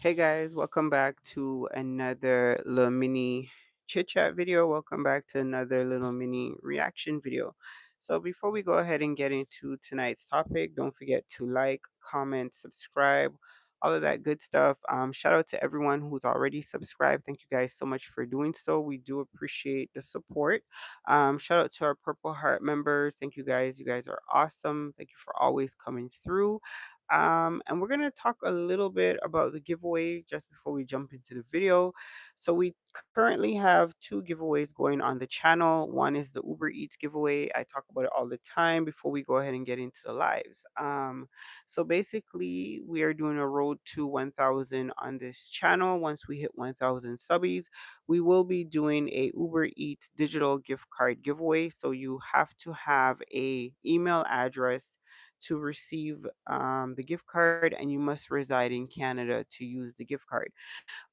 Hey guys, welcome back to another little mini chit chat video. Welcome back to another little mini reaction video. So, before we go ahead and get into tonight's topic, don't forget to like, comment, subscribe, all of that good stuff. Shout out to everyone who's already subscribed. Thank you guys so much for doing so. We do appreciate the support. Shout out to our Purple Heart members. Thank you guys. You guys are awesome. Thank you for always coming through. And we're going to talk a little bit about the giveaway just before we jump into the video. So, we currently have two giveaways going on the channel. One is the Uber Eats giveaway. I talk about it all the time before we go ahead and get into the lives. So, basically, we are doing a road to 1,000 on this channel. Once we hit 1,000 subbies, we will be doing a Uber Eats digital gift card giveaway. So, you have to have a email address to receive the gift card, and you must reside in Canada to use the gift card.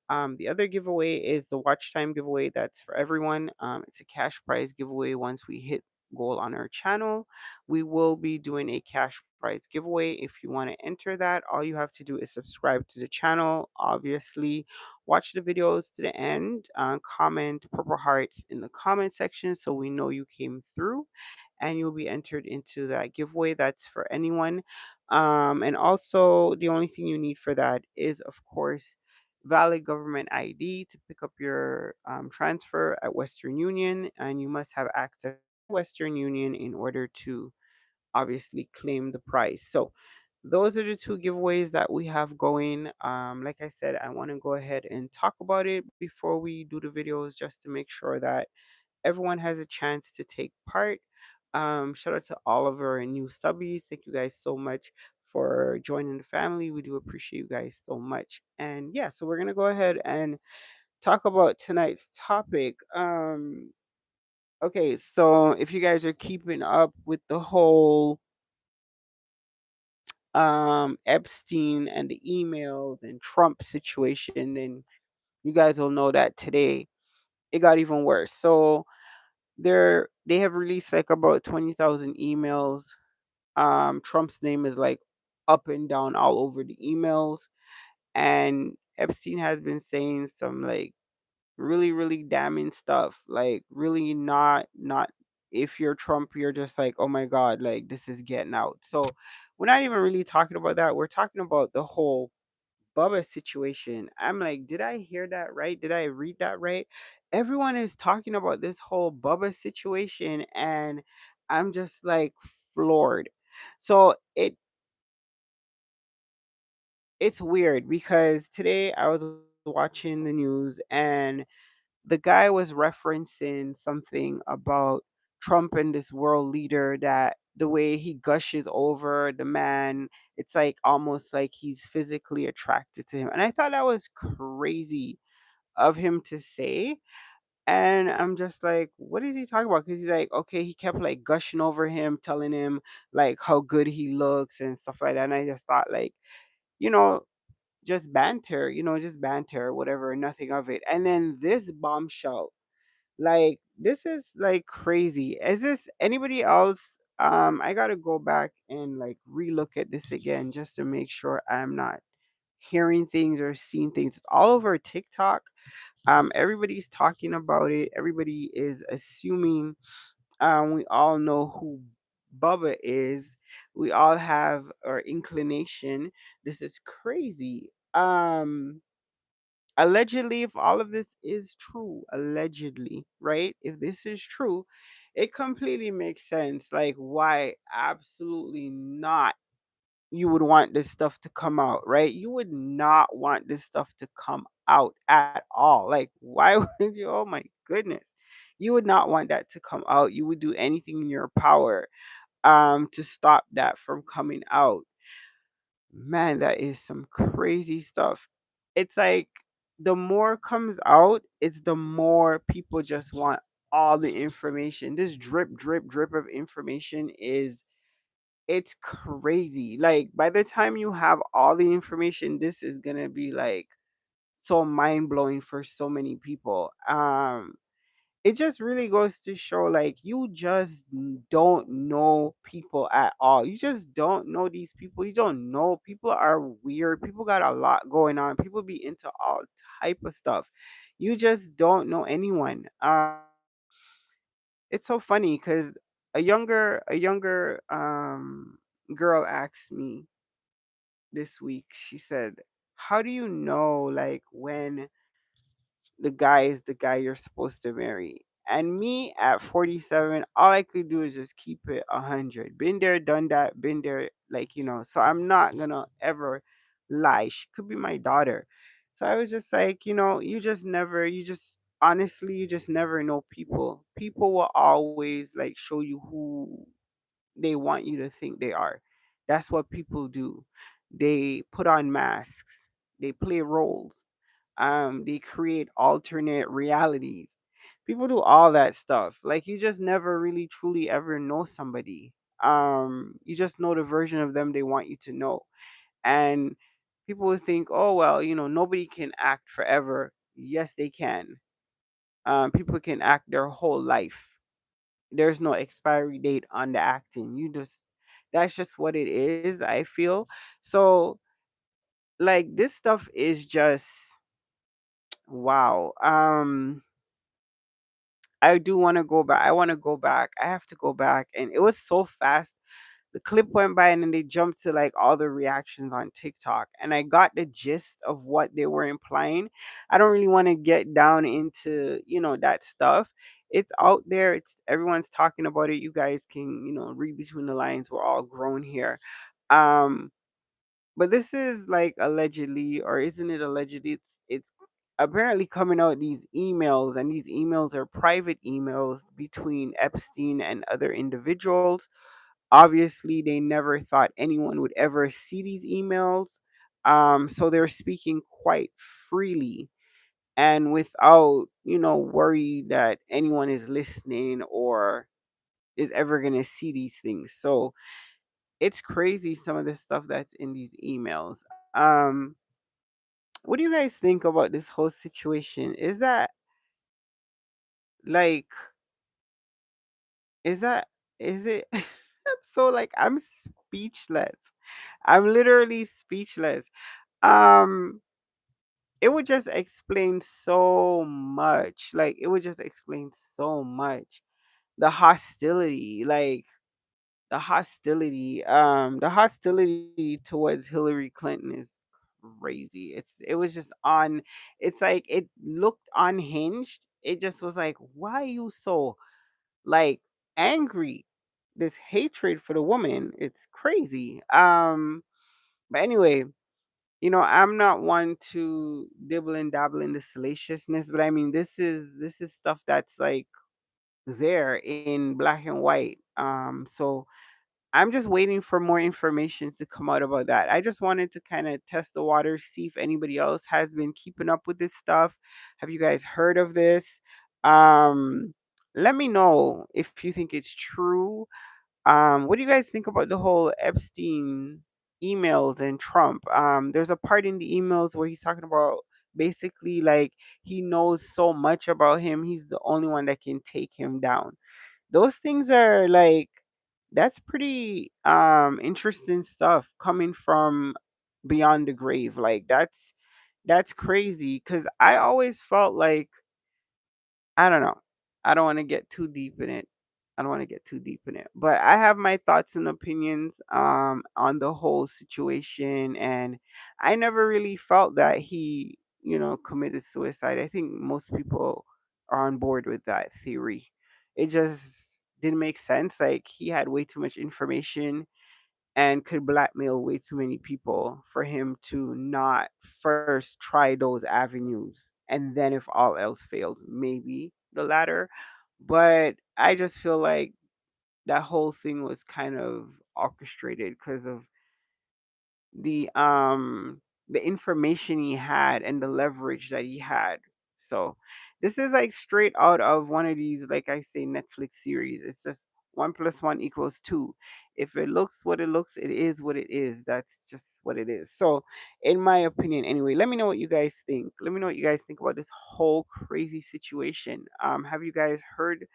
The other giveaway is the watch time giveaway. That's for everyone. It's a cash prize giveaway. Once we hit goal on our channel, we will be doing a cash prize giveaway. If you want to enter that, all you have to do is subscribe to the channel. Obviously, watch the videos to the end. Comment purple hearts in the comment section so we know you came through, and you'll be entered into that giveaway. That's for anyone. And also, the only thing you need for that is, of course, valid government ID to pick up your transfer at Western Union, and you must have access to Western Union in order to obviously claim the prize. So, those are the two giveaways that we have going. Like I said, I want to go ahead and talk about it before we do the videos just to make sure that everyone has a chance to take part. Shout out to all of our new subbies. Thank you guys so much for joining the family. We do appreciate you guys so much. And yeah, so we're gonna go ahead and talk about tonight's topic. Okay, so if you guys are keeping up with the whole Epstein and the emails and Trump situation, then you guys will know that today it got even worse. So they have released like about 20,000 emails. Trump's name is like up and down all over the emails, and Epstein has been saying some like really damning stuff, like really not. If you're Trump, you're just like, oh my god, like this is getting out. So we're not even really talking about that. We're talking about the whole Bubba situation. I'm like, did I hear that right? Did I read that right? Everyone is talking about this whole Bubba situation, and I'm just like floored. So it's weird because today I was watching the news, and the guy was referencing something about Trump and this world leader, that the way he gushes over the man, it's like almost like he's physically attracted to him. And I thought that was crazy of him to say. And I'm just like, what is he talking about? Because he's like, okay, he kept like gushing over him, telling him like how good he looks and stuff like that. And I just thought, like, you know, just banter, whatever, nothing of it. And then this bombshell, like, this is like crazy. Is this anybody else? I gotta go back and like relook at this again just to make sure I'm not hearing things or seeing things. It's all over TikTok. Everybody's talking about it. Everybody is assuming. We all know who Bubba is. We all have our inclination. This is crazy. Allegedly, if all of this is true, allegedly, right? If this is true, it completely makes sense. Like, why absolutely not you would want this stuff to come out, right? You would not want this stuff to come out at all. Like, why would you? Oh my goodness. You would not want that to come out. You would do anything in your power to stop that from coming out. Man, that is some crazy stuff. It's like the more comes out, it's the more people just want all the information. This drip of information is, it's crazy. Like, by the time you have all the information, this is gonna be like so mind blowing for so many people. it just really goes to show like you just don't know people at all. You just don't know these people. You don't know, people are weird. People got a lot going on. People be into all type of stuff. You just don't know anyone. It's so funny because a younger girl asked me this week. She said, "How do you know like when the guy is the guy you're supposed to marry?" And me at 47, all I could do is just keep it 100. Been there, done that, been there, like, so I'm not gonna ever lie. She could be my daughter. So I was just like, you just, honestly, you just never know people. People will always like show you who they want you to think they are. That's what people do. They put on masks, they play roles, they create alternate realities. People do all that stuff. Like you just never really truly ever know somebody. You just know the version of them they want you to know. And people would think, oh well, nobody can act forever. Yes, they can. People can act their whole life. There's no expiry date on the acting. That's just what it is, I feel. So like this stuff is just wow. I do want to go back. I want to go back. I have to go back. And it was so fast. The clip went by and then they jumped to like all the reactions on TikTok. And I got the gist of what they were implying. I don't really want to get down into, that stuff. It's out there. It's everyone's talking about it. You guys can, read between the lines. We're all grown here. Um, but this is like allegedly, or isn't it allegedly? It's apparently coming out these emails, and these emails are private emails between Epstein and other individuals. Obviously, they never thought anyone would ever see these emails. So they're speaking quite freely and without, worry that anyone is listening or is ever gonna see these things. So it's crazy some of the stuff that's in these emails. What do you guys think about this whole situation? Like is that is it so like I'm speechless. I'm literally speechless. Um it would just explain so much. Like it would just explain so much. The hostility, like the hostility towards Hillary Clinton is crazy. It was just on, it's like it looked unhinged. It just was like, why are you so like angry? This hatred for the woman, it's crazy. But anyway, I'm not one to dibble and dabble in the salaciousness, but I mean this is stuff that's like there in black and white. So I'm just waiting for more information to come out about that. I just wanted to kind of test the waters, see if anybody else has been keeping up with this stuff. Have you guys heard of this? Um, Let me know if you think it's true. What do you guys think about the whole Epstein emails and Trump? There's a part in the emails where he's talking about basically like he knows so much about him, he's the only one that can take him down. Those things are like that's pretty interesting stuff coming from beyond the grave. Like that's crazy cuz I always felt like I don't know. I don't want to get too deep in it. I don't want to get too deep in it. But I have my thoughts and opinions on the whole situation, and I never really felt that he, committed suicide. I think most people are on board with that theory. It just didn't make sense. Like he had way too much information and could blackmail way too many people for him to not first try those avenues. And then, if all else failed, maybe the latter. But I just feel like that whole thing was kind of orchestrated because of the information he had and the leverage that he had. So this is like straight out of one of these, like I say, Netflix series. It's just 1 plus 1 equals 2. If it looks what it looks, it is what it is. That's just what it is. So, in my opinion, anyway, let me know what you guys think. Let me know what you guys think about this whole crazy situation. Have you guys heard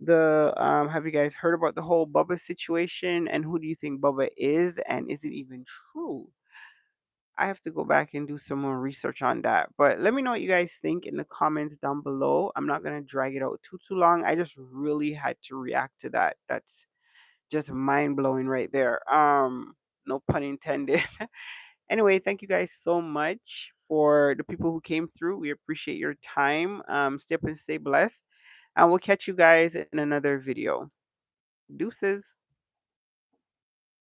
about the whole Bubba situation, and who do you think Bubba is, and is it even true? I have to go back and do some more research on that. But let me know what you guys think in the comments down below. I'm not gonna drag it out too long. I just really had to react to that. That's just mind blowing right there. No pun intended. Anyway, thank you guys so much for the people who came through. We appreciate your time. Stay up and stay blessed. And we'll catch you guys in another video. Deuces.